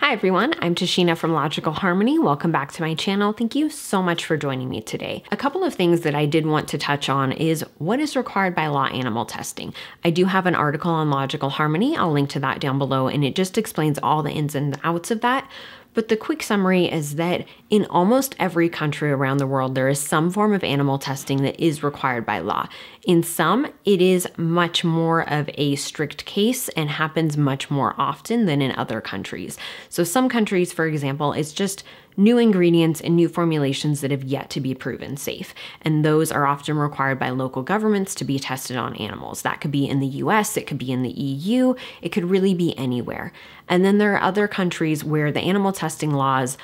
Hi everyone, I'm Tashina from Logical Harmony. Welcome back to my channel. Thank you so much for joining me today. A couple of things that I did want to touch on is what is required by law animal testing. I do have an article on Logical Harmony. I'll link to that down below, and it just explains all the ins and outs of that. But the quick summary is that in almost every country around the world, there is some form of animal testing that is required by law. In some, it is much more of a strict case and happens much more often than in other countries. So some countries, for example, it's just new ingredients and new formulations that have yet to be proven safe. And those are often required by local governments to be tested on animals. That could be in the US, it could be in the EU, it could really be anywhere. And then there are other countries where the animal testing laws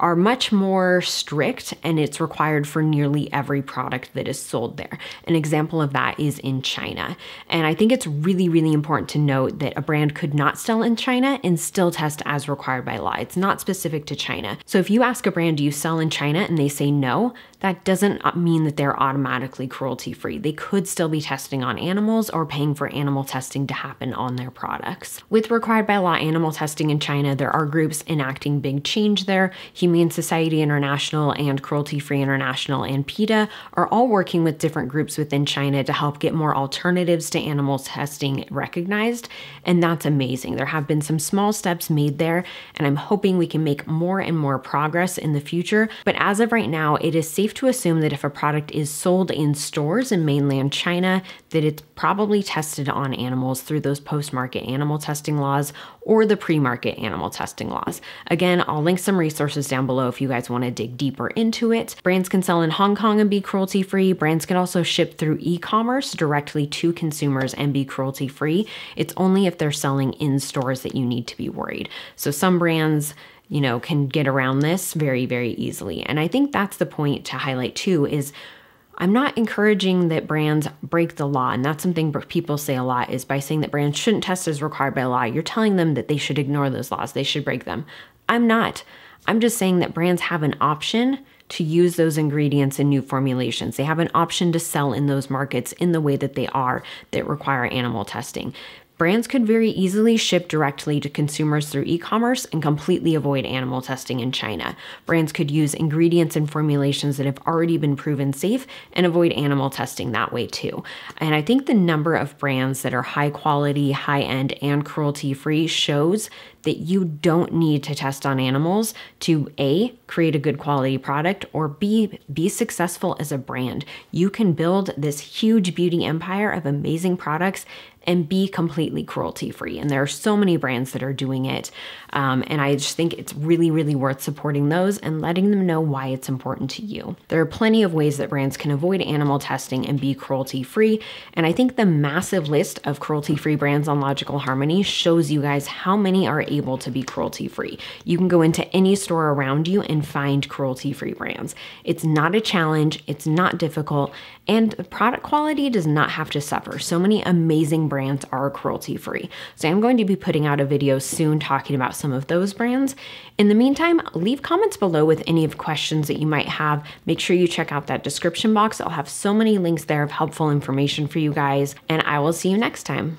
are much more strict and it's required for nearly every product that is sold there. An example of that is in China. And I think it's really, really important to note that a brand could not sell in China and still test as required by law. It's not specific to China. So if you ask a brand, do you sell in China, and they say no, that doesn't mean that they're automatically cruelty-free. They could still be testing on animals or paying for animal testing to happen on their products. With required by law animal testing in China, there are groups enacting big change there. Humane Society International and Cruelty-Free International and PETA are all working with different groups within China to help get more alternatives to animal testing recognized, and that's amazing. There have been some small steps made there, and I'm hoping we can make more and more progress in the future. But as of right now, it is safe to assume that if a product is sold in stores in mainland China, that it's probably tested on animals through those post-market animal testing laws or the pre-market animal testing laws. Again, I'll link some resources down below if you guys want to dig deeper into it. Brands can sell in Hong Kong and be cruelty-free. Brands can also ship through e-commerce directly to consumers and be cruelty-free. It's only if they're selling in stores that you need to be worried. So some brands, you know, can get around this very, very easily. And I think that's the point to highlight too, is I'm not encouraging that brands break the law. And that's something people say a lot, is by saying that brands shouldn't test as required by law, you're telling them that they should ignore those laws, they should break them. I'm not. I'm just saying that brands have an option to use those ingredients in new formulations. They have an option to sell in those markets in the way that they are, that require animal testing. Brands could very easily ship directly to consumers through e-commerce and completely avoid animal testing in China. Brands could use ingredients and formulations that have already been proven safe and avoid animal testing that way too. And I think the number of brands that are high quality, high end, and cruelty-free shows that you don't need to test on animals to A, create a good quality product, or B, be successful as a brand. You can build this huge beauty empire of amazing products and be completely cruelty-free. And there are so many brands that are doing it. And I just think it's really, really worth supporting those and letting them know why it's important to you. There are plenty of ways that brands can avoid animal testing and be cruelty-free. And I think the massive list of cruelty-free brands on Logical Harmony shows you guys how many are able to be cruelty-free. You can go into any store around you and find cruelty-free brands. It's not a challenge, it's not difficult, and product quality does not have to suffer. So many amazing brands are cruelty-free. So I'm going to be putting out a video soon talking about some of those brands. In the meantime, leave comments below with any of questions that you might have. Make sure you check out that description box. I'll have so many links there of helpful information for you guys, and I will see you next time.